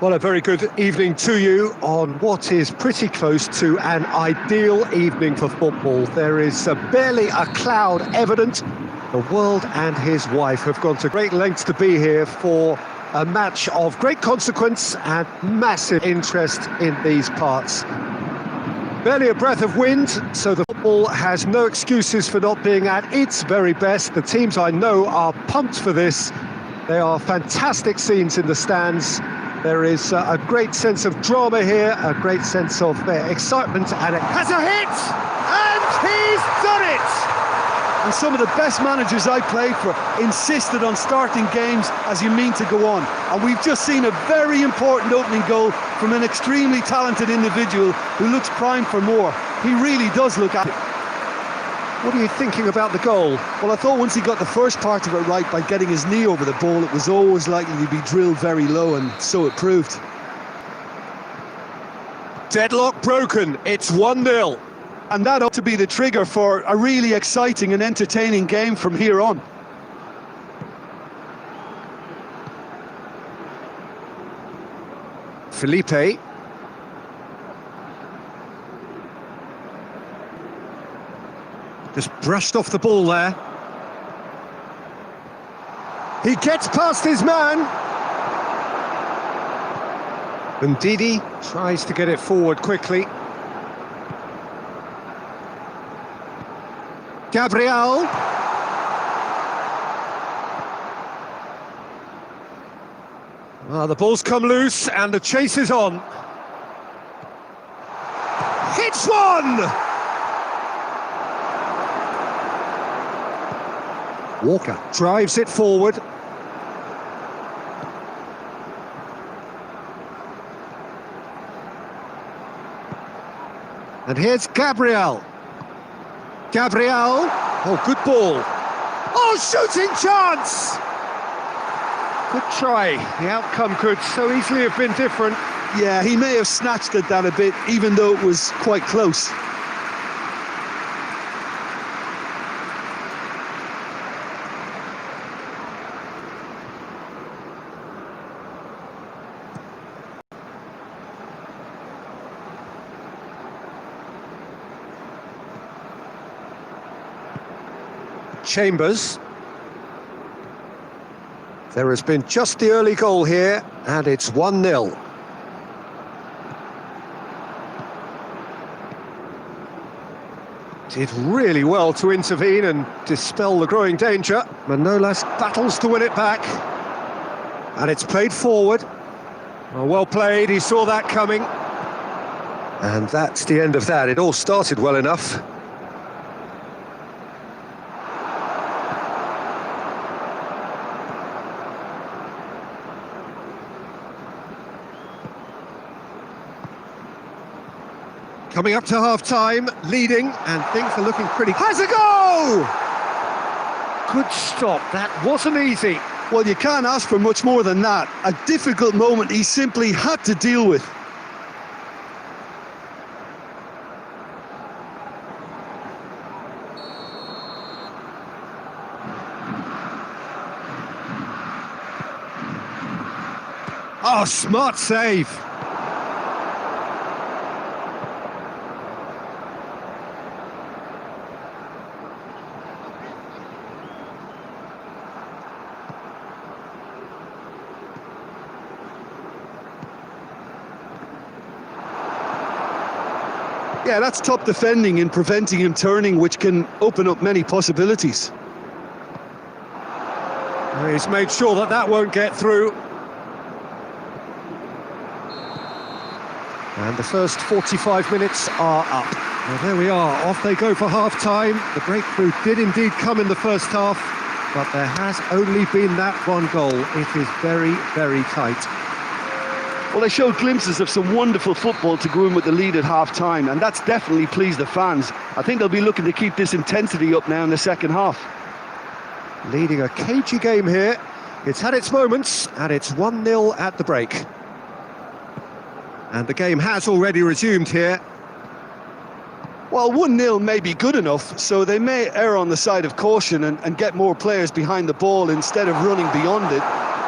Well, a very good evening to you on what is pretty close to an ideal evening for football. There is barely a cloud evident. The world and his wife have gone to great lengths to be here for a match of great consequence and massive interest in these parts. Barely a breath of wind, so the football has no excuses for not being at its very best. The teams I know are pumped for this. They are fantastic scenes in the stands. There is a great sense of drama here, a great sense of excitement, and it has a hit! And he's done it! And some of the best managers I played for insisted on starting games as you mean to go on. And we've just seen a very important opening goal from an extremely talented individual who looks primed for more. He really does look at it. What are you thinking about the goal? Well, I thought once he got the first part of it right by getting his knee over the ball, it was always likely to be drilled very low, and so it proved. Deadlock broken, it's 1-0. And that ought to be the trigger for a really exciting and entertaining game from here on. Felipe. Just brushed off the ball there. He gets past his man. And Didi tries to get it forward quickly. Gabriel. Well, the ball's come loose and the chase is on. Hits one! Walker drives it forward. And here's Gabriel. Gabriel. Oh, good ball. Oh, shooting chance! Good try. The outcome could so easily have been different. Yeah, he may have snatched at that a bit, even though it was quite close. Chambers. There has been just the early goal here, and it's 1-0. Did really well to intervene and dispel the growing danger. Manolas battles to win it back. And it's played forward. Well played, he saw that coming. And that's the end of that. It all started well enough. Coming up to half-time, leading, and things are looking pretty... Has a goal! Good stop, that wasn't easy. Well, you can't ask for much more than that. A difficult moment he simply had to deal with. Oh, smart save. Yeah, that's top defending and preventing him turning, which can open up many possibilities. He's made sure that that won't get through. And the first 45 minutes are up. Well, there we are, off they go for half-time. The breakthrough did indeed come in the first half, but there has only been that one goal. It is very, very tight. Well, they showed glimpses of some wonderful football to go in with the lead at half-time, and that's definitely pleased the fans. I think they'll be looking to keep this intensity up now in the second half. Leading a cagey game here. It's had its moments, and it's 1-0 at the break. And the game has already resumed here. Well, 1-0 may be good enough, so they may err on the side of caution and get more players behind the ball instead of running beyond it.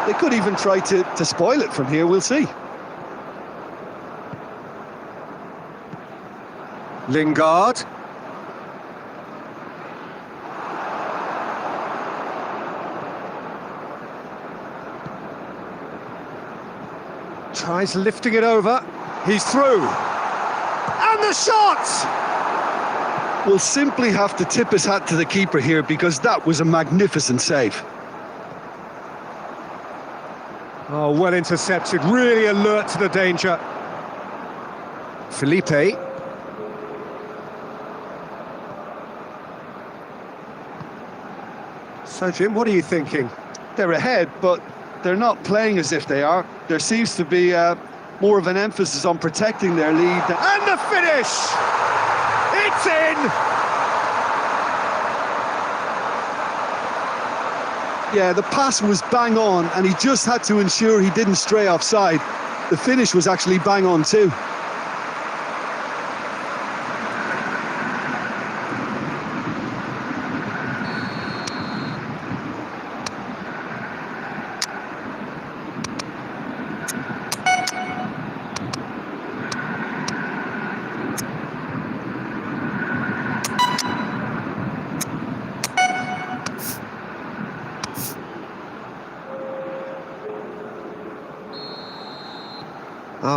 They could even try to spoil it from here, we'll see. Lingard. Tries lifting it over. He's through. And the shot! We'll simply have to tip his hat to the keeper here because that was a magnificent save. Oh, well intercepted, really alert to the danger. Felipe. So, Jim, what are you thinking? They're ahead, but they're not playing as if they are. There seems to be more of an emphasis on protecting their lead. And the finish! It's in! Yeah, the pass was bang on, and he just had to ensure he didn't stray offside. The finish was actually bang on too.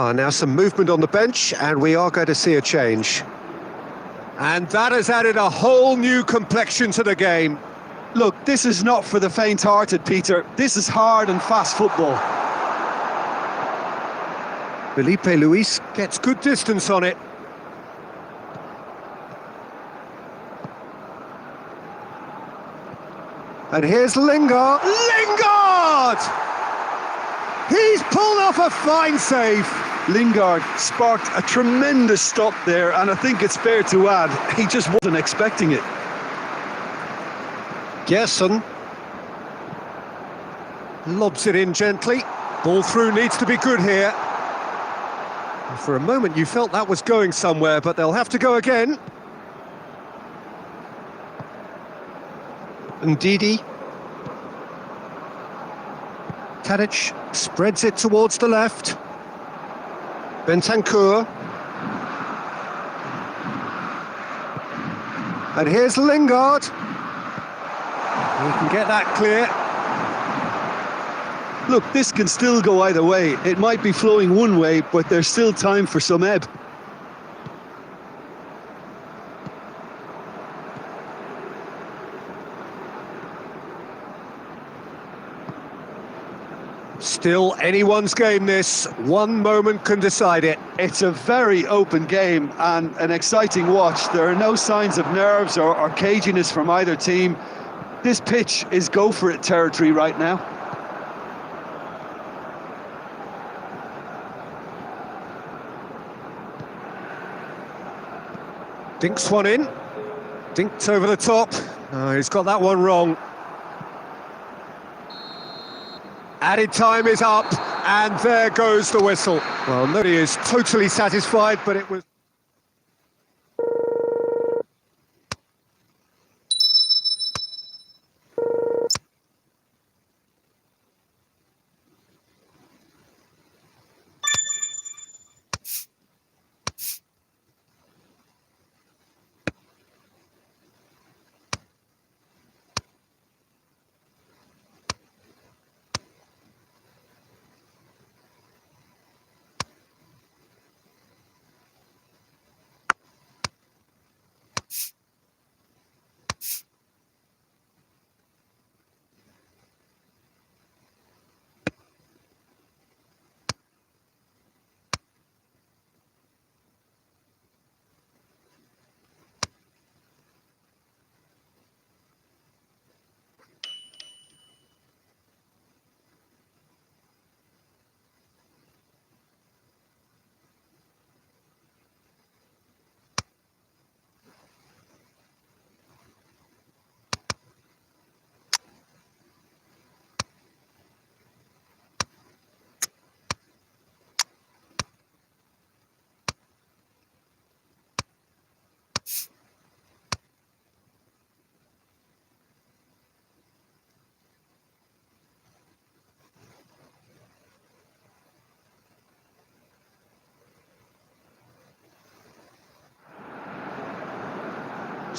Now some movement on the bench, and we are going to see a change. And that has added a whole new complexion to the game. Look, this is not for the faint-hearted, Peter. This is hard and fast football. Felipe Luis gets good distance on it. And here's Lingard. Lingard! He's pulled off a fine save. Lingard sparked a tremendous stop there, and I think it's fair to add, he just wasn't expecting it. Gerson lobs it in gently. Ball through needs to be good here. For a moment you felt that was going somewhere, but they'll have to go again. And Didi. Tadic spreads it towards the left. Bentancur. And here's Lingard. He can get that clear. Look, this can still go either way. It might be flowing one way, but there's still time for some ebb. Still anyone's game, this. One moment can decide it. It's a very open game and an exciting watch. There are no signs of nerves or caginess from either team. This pitch is go-for-it territory right now. Dinks one in. Dinked over the top. Oh, he's got that one wrong. Added time is up, and there goes the whistle. Well, nobody is totally satisfied, but it was...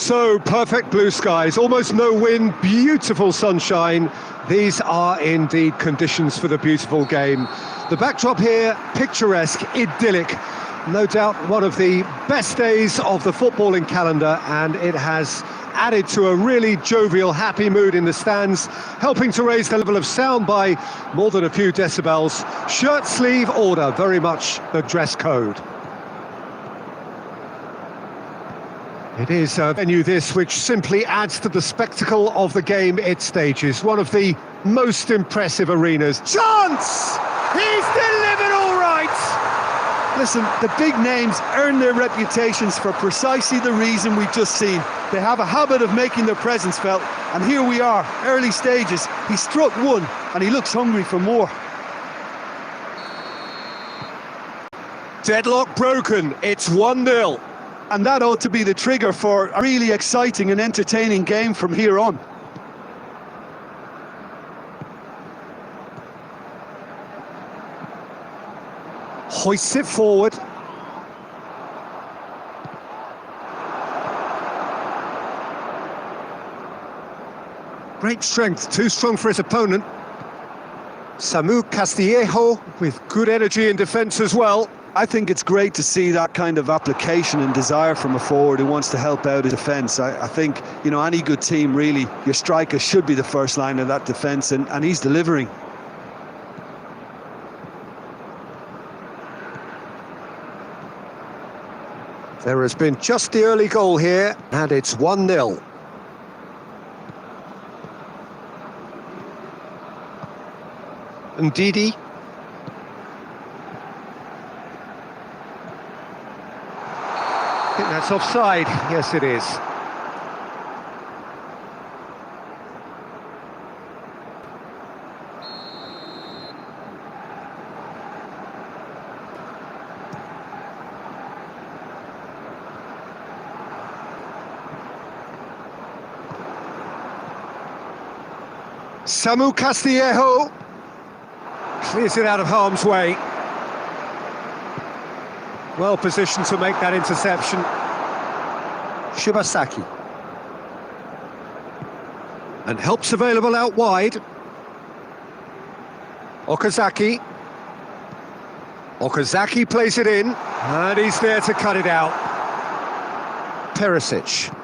So, perfect blue skies, almost no wind, beautiful sunshine. These are indeed conditions for the beautiful game. The backdrop here, picturesque, idyllic. No doubt one of the best days of the footballing calendar, and it has added to a really jovial, happy mood in the stands, helping to raise the level of sound by more than a few decibels. Shirt sleeve order, very much the dress code. It is a venue this which simply adds to the spectacle of the game it stages. One of the most impressive arenas. Chance! He's delivered all right! Listen, the big names earn their reputations for precisely the reason we've just seen. They have a habit of making their presence felt, and here we are, early stages. He struck one, and he looks hungry for more. Deadlock broken, it's 1-0. And that ought to be the trigger for a really exciting and entertaining game from here on. Hoists it forward. Great strength, too strong for his opponent. Samu Castillejo with good energy in defence as well. I think it's great to see that kind of application and desire from a forward who wants to help out his defence. I think, you know, any good team, really, your striker should be the first line of that defence, and he's delivering. There has been just the early goal here, and it's 1-0. Ndidi. I think that's offside. Yes, it is. Samu Castillejo clears it out of harm's way. Well positioned to make that interception. Shibasaki. And help's available out wide. Okazaki. Okazaki plays it in, and he's there to cut it out. Perisic.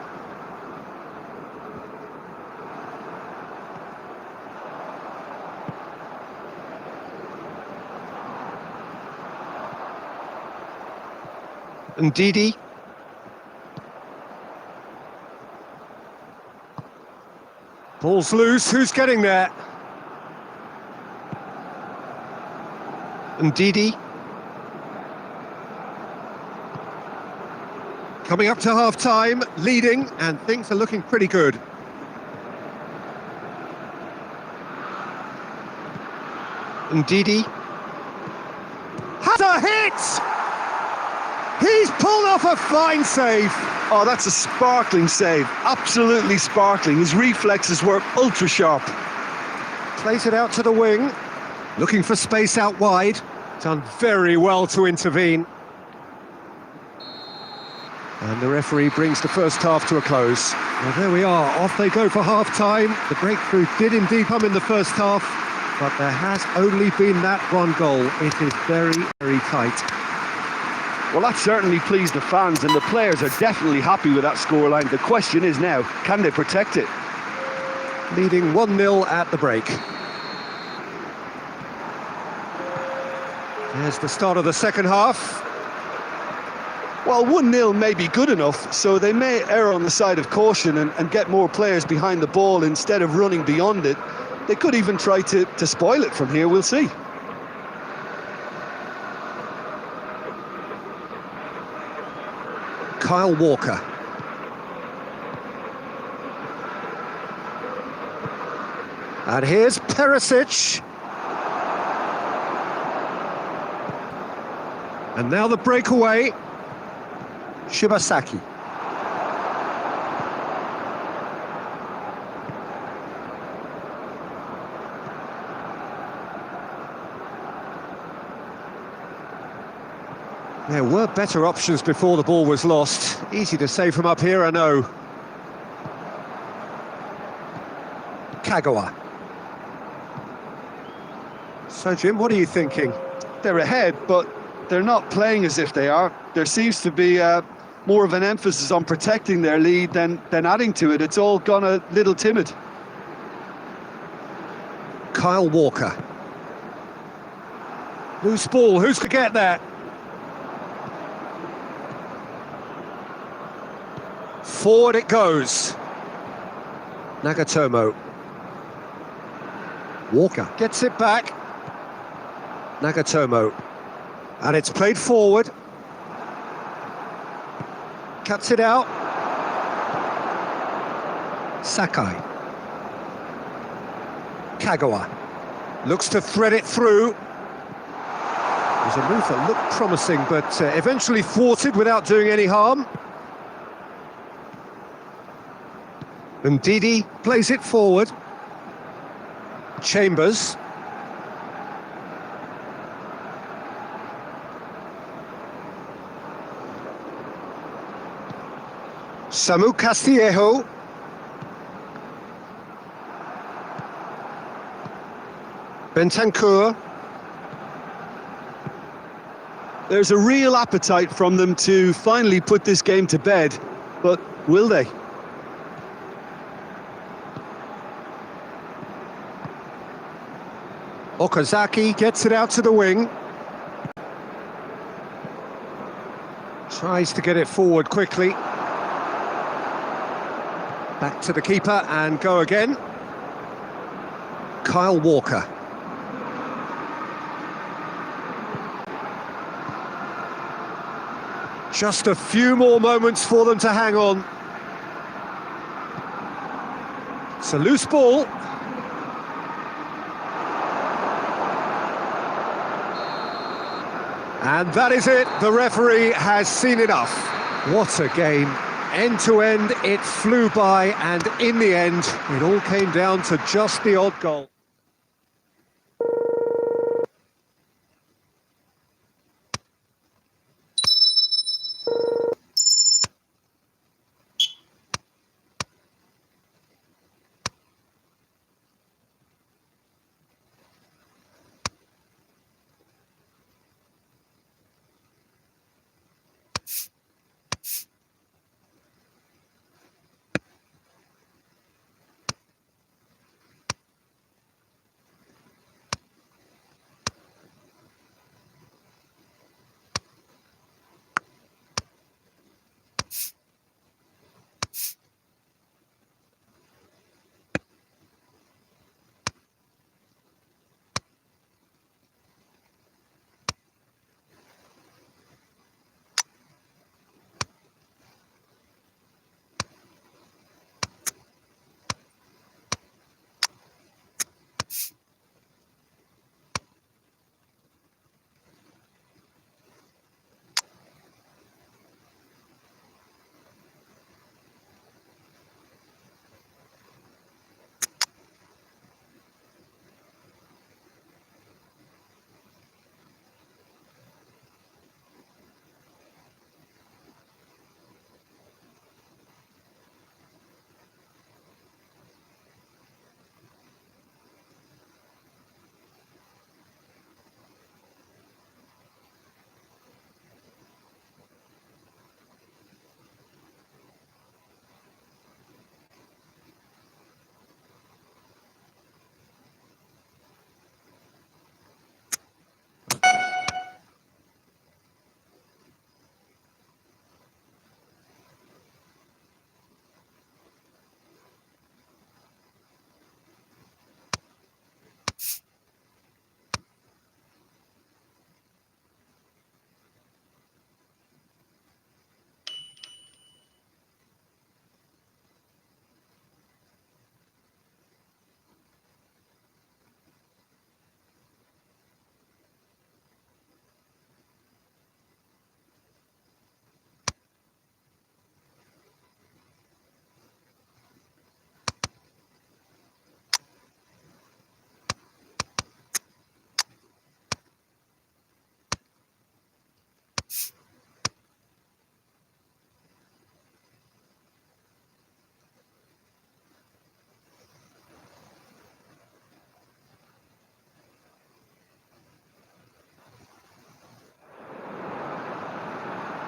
Ndidi. Ball's loose, who's getting there? Ndidi. Coming up to half-time, leading, and things are looking pretty good. Ndidi. Has a hit! He's pulled off a fine save. Oh, that's a sparkling save. Absolutely sparkling. His reflexes were ultra sharp. Plays it out to the wing. Looking for space out wide. Done very well to intervene. And the referee brings the first half to a close. Well, there we are. Off they go for half-time. The breakthrough did indeed come in the first half, but there has only been that one goal. It is very, very tight. Well, that certainly pleased the fans, and the players are definitely happy with that scoreline. The question is now, can they protect it? Leading 1-0 at the break. There's the start of the second half. Well, 1-0 may be good enough, so they may err on the side of caution and get more players behind the ball instead of running beyond it. They could even try to spoil it from here, we'll see. Kyle Walker. And here's Perisic. And now the breakaway. Shibasaki. There were better options before the ball was lost. Easy to say from up here, I know. Kagawa. So, Jim, what are you thinking? They're ahead, but they're not playing as if they are. There seems to be more of an emphasis on protecting their lead than adding to it. It's all gone a little timid. Kyle Walker. Loose ball, who's to get that? Forward it goes. Nagatomo. Walker gets it back. Nagatomo. And it's played forward. Cuts it out. Sakai. Kagawa. Looks to thread it through. It was a move that looked promising, but eventually thwarted without doing any harm. And Didi plays it forward. Chambers. Samu Castillejo. Bentancur. There's a real appetite from them to finally put this game to bed, but will they? Okazaki gets it out to the wing. Tries to get it forward quickly. Back to the keeper and go again. Kyle Walker. Just a few more moments for them to hang on. It's a loose ball. And that is it. The referee has seen enough. What a game. End to end, it flew by, and in the end, it all came down to just the odd goal.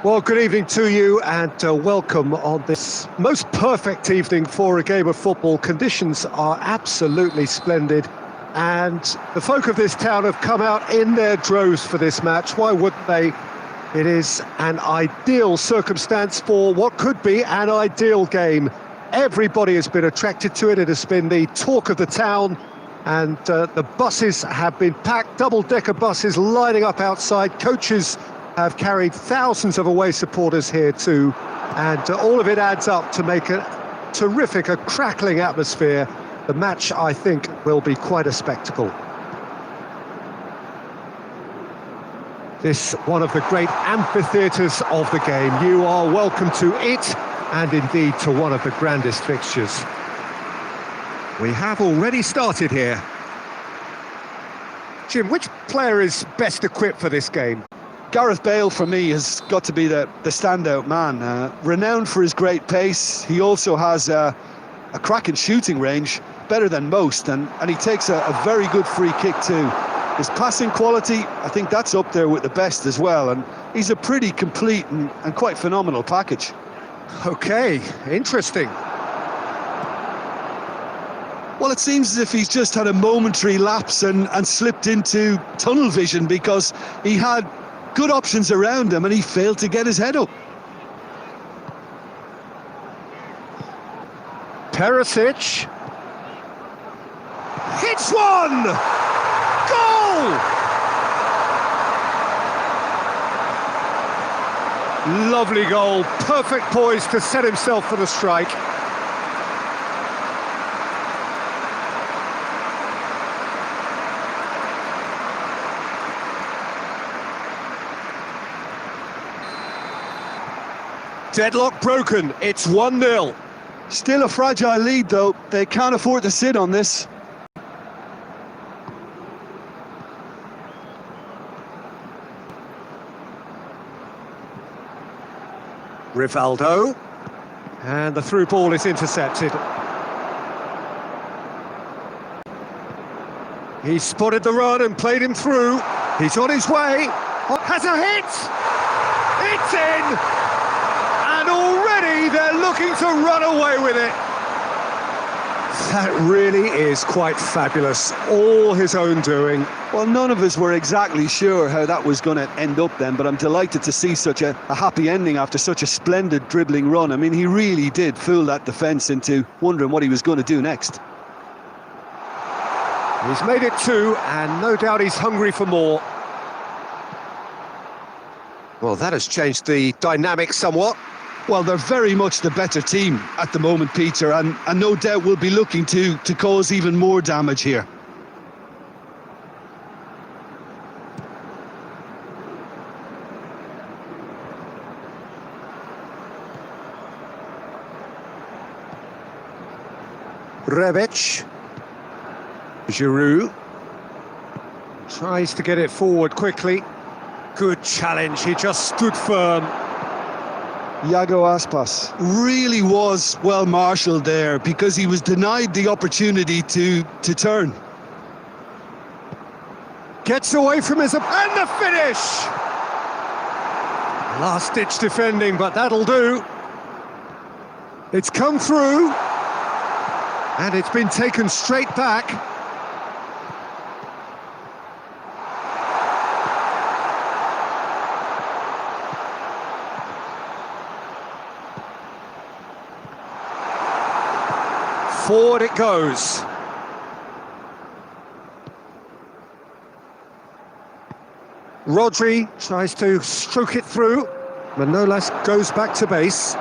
Well, good evening to you and welcome on this most perfect evening for a game of football. Conditions are absolutely splendid and the folk of this town have come out in their droves for this match. Why wouldn't they? It is an ideal circumstance for what could be an ideal game. Everybody has been attracted to it. It has been the talk of the town and the buses have been packed, double-decker buses lining up outside. Coaches have carried thousands of away supporters here too, and all of it adds up to make a terrific, a crackling atmosphere. The match, I think, will be quite a spectacle. This one of the great amphitheatres of the game. You are welcome to it, and indeed to one of the grandest fixtures. We have already started here. Jim, which player is best equipped for this game? Gareth Bale, for me, has got to be the standout man. Renowned for his great pace, he also has a cracking shooting range, better than most, and he takes a very good free kick too. His passing quality, I think that's up there with the best as well, and he's a pretty complete and quite phenomenal package. Okay, interesting. Well, it seems as if he's just had a momentary lapse and slipped into tunnel vision, because he had good options around him and he failed to get his head up. Perisic hits one! Goal! Lovely goal, perfect poise to set himself for the strike. Deadlock broken, it's 1-0. Still a fragile lead though, they can't afford to sit on this. Rivaldo, and the through ball is intercepted. He spotted the run and played him through. He's on his way, has a hit! It's in! And already they're looking to run away with it. That really is quite fabulous, all his own doing. Well, none of us were exactly sure how that was going to end up then, but I'm delighted to see such a happy ending after such a splendid dribbling run. I mean, he really did fool that defence into wondering what he was going to do next. He's made it two, and no doubt he's hungry for more. Well, that has changed the dynamic somewhat. Well, they're very much the better team at the moment, Peter, and no doubt will be looking to cause even more damage here. Rebic. Giroud tries to get it forward quickly. Good challenge, he just stood firm. Iago Aspas really was well marshalled there, because he was denied the opportunity to turn. Gets away from his... and the finish! Last-ditch defending, but that'll do. It's come through, and it's been taken straight back. Forward it goes. Rodri tries to stroke it through. Manolas goes back to base.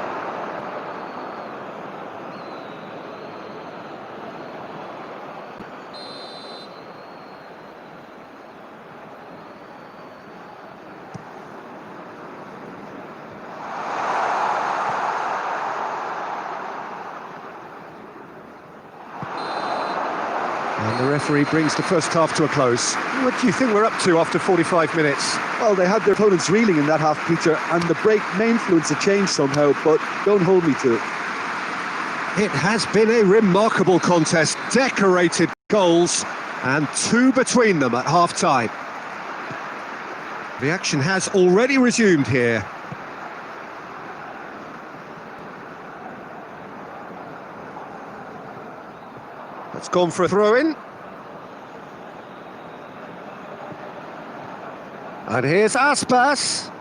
And the referee brings the first half to a close. What do you think we're up to after 45 minutes? Well, they had their opponents reeling in that half, Peter, and the break may influence a change somehow, but don't hold me to it. It has been a remarkable contest, decorated goals, and two between them at half-time. The action has already resumed here. That's gone for a throw-in. And here's Aspas.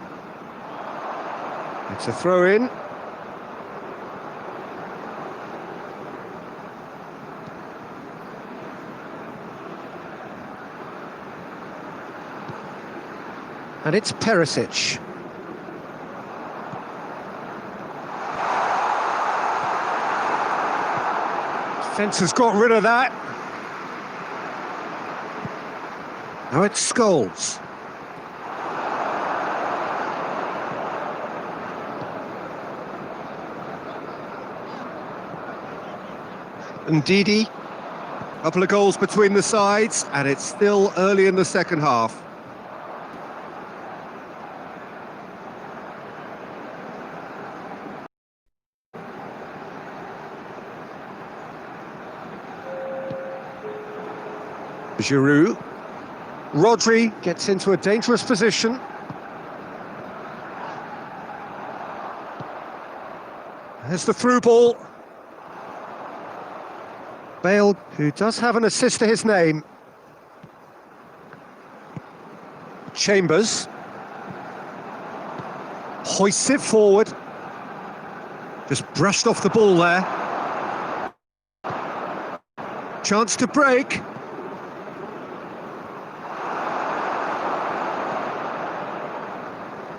It's a throw-in. And it's Perisic. Defence has got rid of that. Now it's Scholes. And Didi. Couple of goals between the sides, and it's still early in the second half. Giroud. Rodri gets into a dangerous position. There's the through ball. Bale, who does have an assist to his name. Chambers. Hoists it forward. Just brushed off the ball there. Chance to break.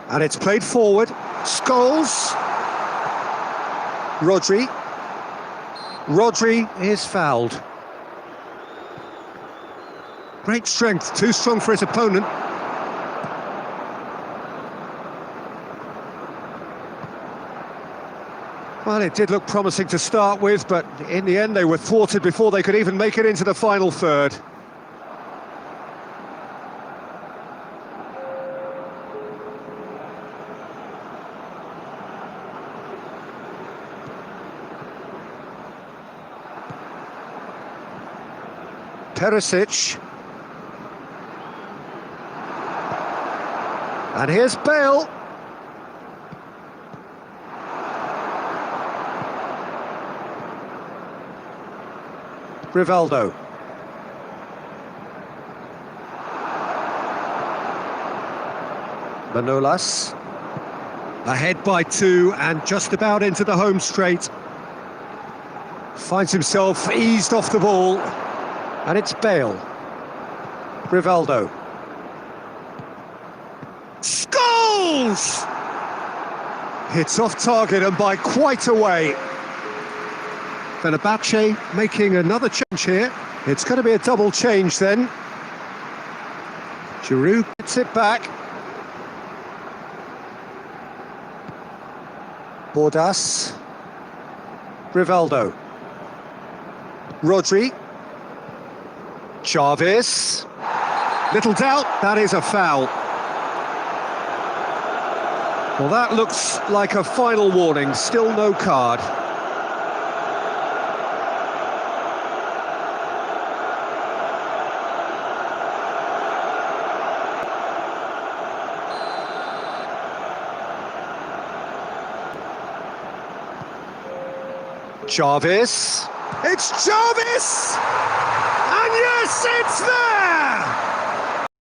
And it's played forward. Scholes. Rodri. Rodri is fouled. Great strength, too strong for his opponent. Well, it did look promising to start with, but in the end they were thwarted before they could even make it into the final third. Perisic. And here's Bale. Rivaldo. Manolas. Ahead by 2 and just about into the home straight. Finds himself eased off the ball. And it's Bale. Rivaldo. Scholes! Hits off target and by quite a way. Fenerbahce making another change here. It's going to be a double change then. Giroud gets it back. Bordas. Rivaldo. Rodri. Chavez. Little doubt, that is a foul. Well, that looks like a final warning, still no card. Chavez. It's Chavez! And yes, it's there!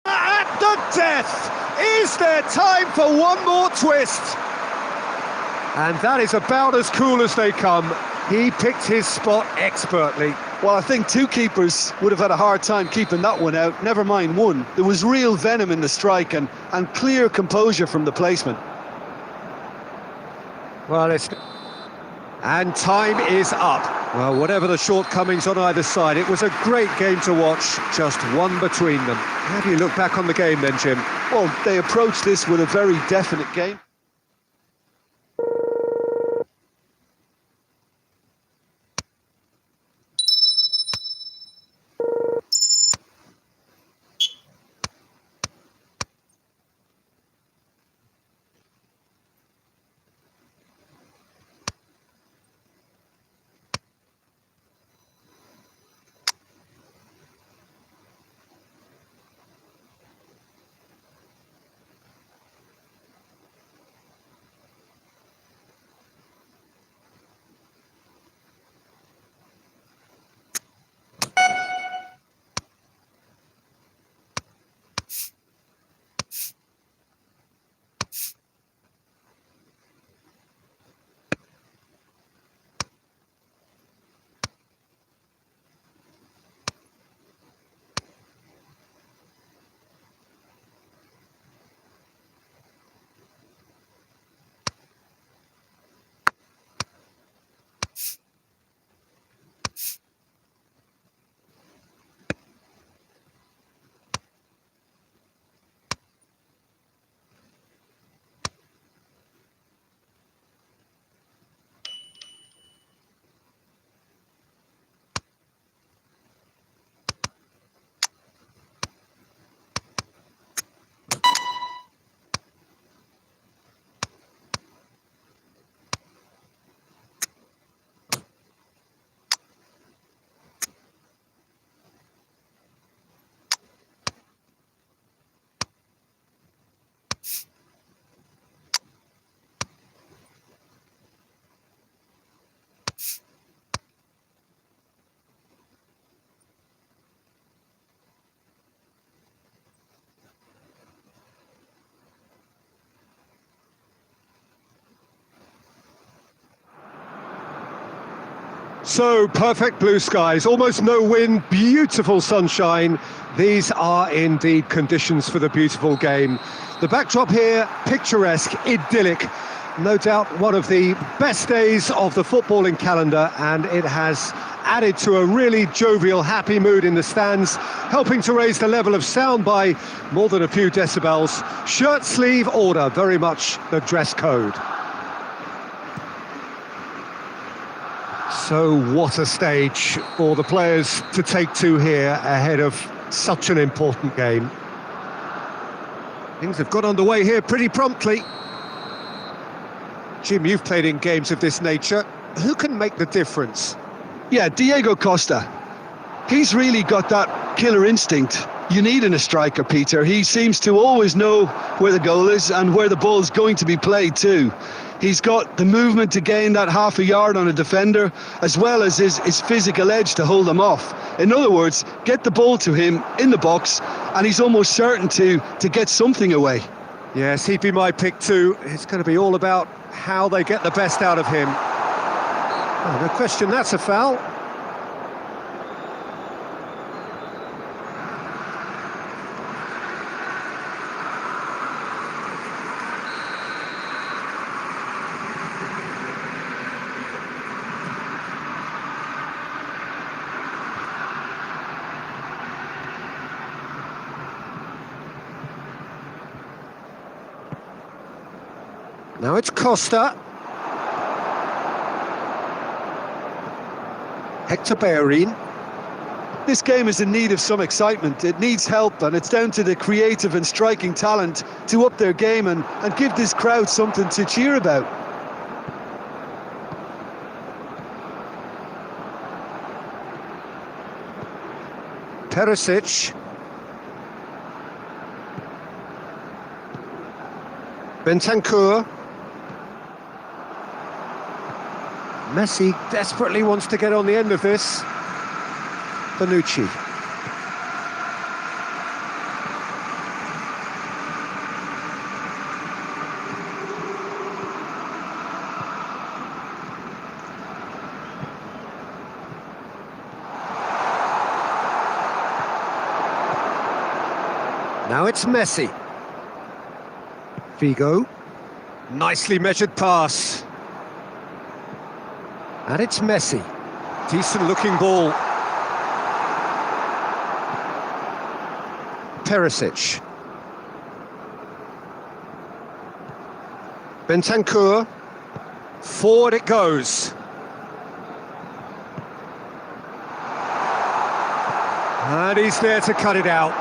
At the death! Is there time for one more twist? And that is about as cool as they come. He picked his spot expertly. Well, I think 2 keepers would have had a hard time keeping that one out, never mind 1. There was real venom in the strike and clear composure from the placement. Well, and time is up. Well, whatever the shortcomings on either side, it was a great game to watch, just one between them. How do you look back on the game then, Jim? Well, they approached this with a very definite game. So, perfect blue skies, almost no wind, beautiful sunshine. These are indeed conditions for the beautiful game. The backdrop here, picturesque, idyllic. No doubt one of the best days of the footballing calendar, and it has added to a really jovial, happy mood in the stands, helping to raise the level of sound by more than a few decibels. Shirt sleeve order, very much the dress code. So what a stage for the players to take to here ahead of such an important game. Things have got underway here pretty promptly. Jim, you've played in games of this nature. Who can make the difference? Yeah, Diego Costa. He's really got that killer instinct you need in a striker, Peter. He seems to always know where the goal is and where the ball's going to be played too. He's got the movement to gain that half a yard on a defender, as well as his physical edge to hold them off. In other words, get the ball to him in the box, and he's almost certain to get something away. Yes, he'd be my pick too. It's going to be all about how they get the best out of him. Oh, no question, that's a foul. Now it's Costa. Hector Bellerin. This game is in need of some excitement. It needs help, and it's down to the creative and striking talent to up their game and give this crowd something to cheer about. Perisic. Bentancur. Messi desperately wants to get on the end of this. Bonucci. Now it's Messi. Figo. Nicely measured pass. And it's Messi. Decent looking ball. Perisic. Bentancur. Forward it goes. And he's there to cut it out.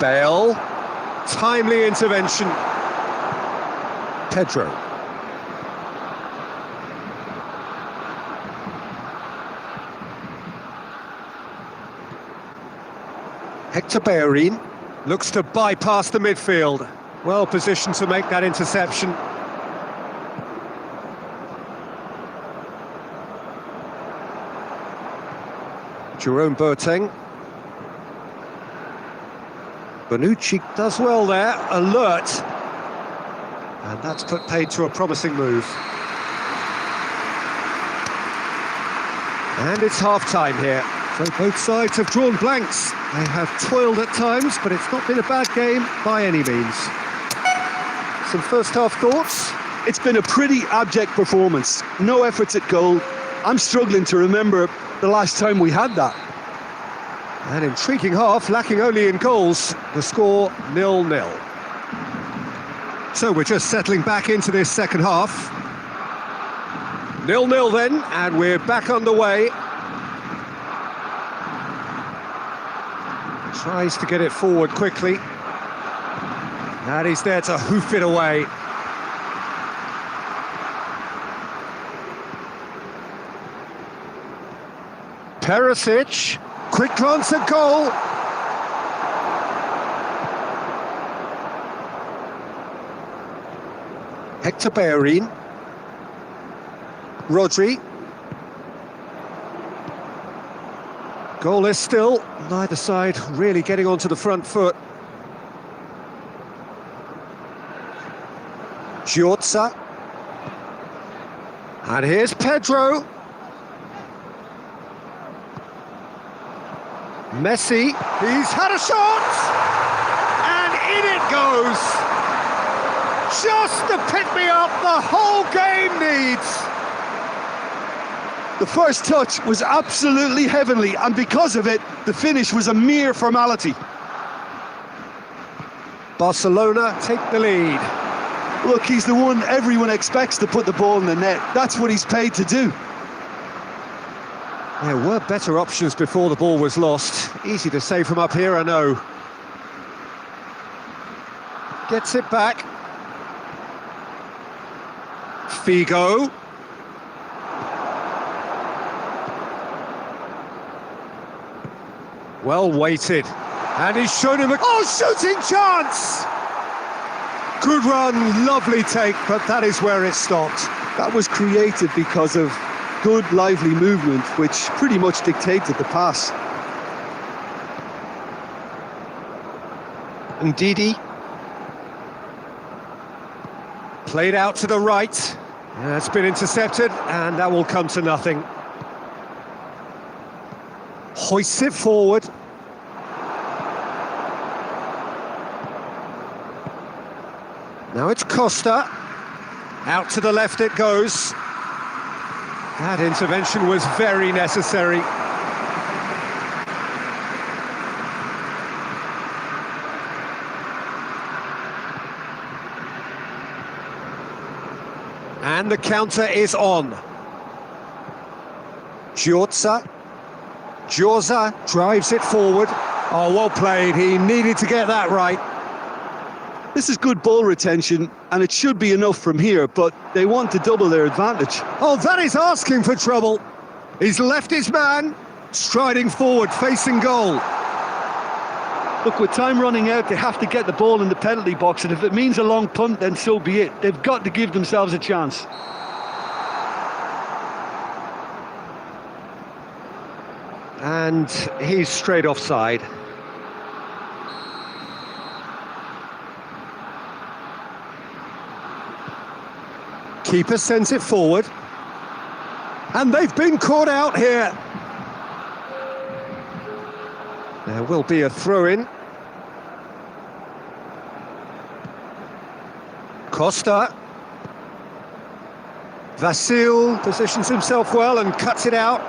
Bale. Timely intervention. Pedro. Hector Bellerin looks to bypass the midfield. Well positioned to make that interception. Jerome Boateng. Bonucci does well there, alert. And that's put paid to a promising move. And it's half-time here. So both sides have drawn blanks. They have toiled at times, but it's not been a bad game by any means. Some first-half thoughts? It's been a pretty abject performance. No efforts at goal. I'm struggling to remember the last time we had that. An intriguing half, lacking only in goals. The score 0-0. So we're just settling back into this second half. 0-0 then, and we're back underway. Tries to get it forward quickly. And he's there to hoof it away. Perisic. Quick glance at goal. Hector Bellerin. Rodri. Goalless still, neither side really getting onto the front foot. Giotza. And here's Pedro. Messi, he's had a shot! And in it goes! Just the pick-me-up the whole game needs! The first touch was absolutely heavenly, and because of it, the finish was a mere formality. Barcelona take the lead. Look, he's the one everyone expects to put the ball in the net. That's what he's paid to do. There were better options before the ball was lost. Easy to say from up here, I know. Gets it back. Figo. Well weighted. And he's shown him a... Oh, shooting chance! Good run, lovely take, but that is where it stopped. That was created because of good, lively movement, which pretty much dictated the pass. And Didi. Played out to the right. That's been intercepted, and that will come to nothing. Hoists it forward. Now it's Costa. Out to the left it goes. That intervention was very necessary. And the counter is on. Giorza drives it forward. Oh, well played. He needed to get that right. This is good ball retention, and it should be enough from here, but they want to double their advantage. Oh, that is asking for trouble. He's left his man, striding forward, facing goal. Look, with time running out, they have to get the ball in the penalty box, and if it means a long punt, then so be it. They've got to give themselves a chance. And he's straight offside. Keeper sends it forward. And they've been caught out here. There will be a throw-in. Costa. Vasil positions himself well and cuts it out.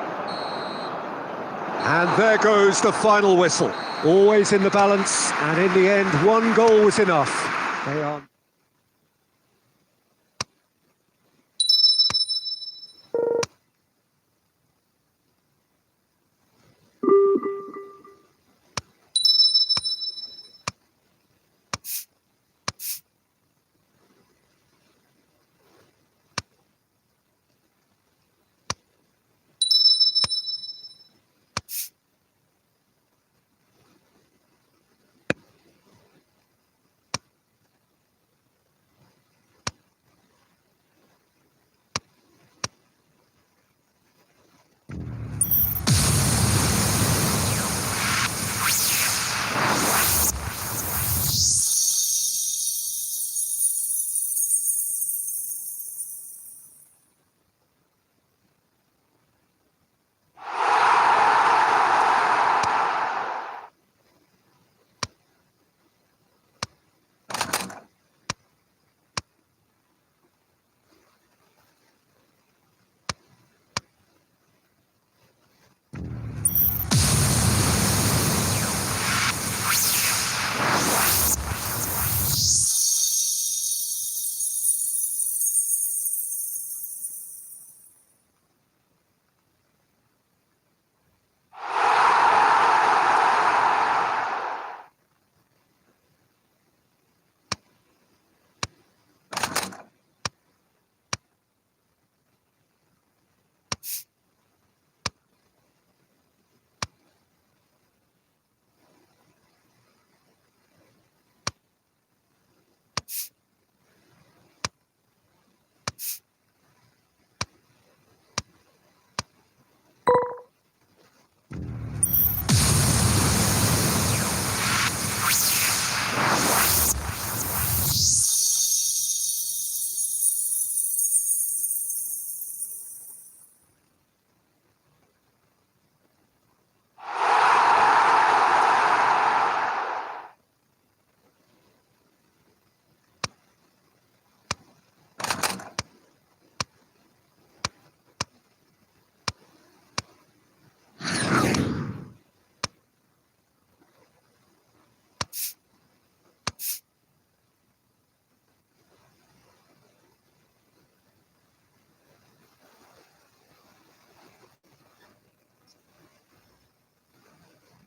And there goes the final whistle. Always in the balance, and in the end, one goal was enough. They are...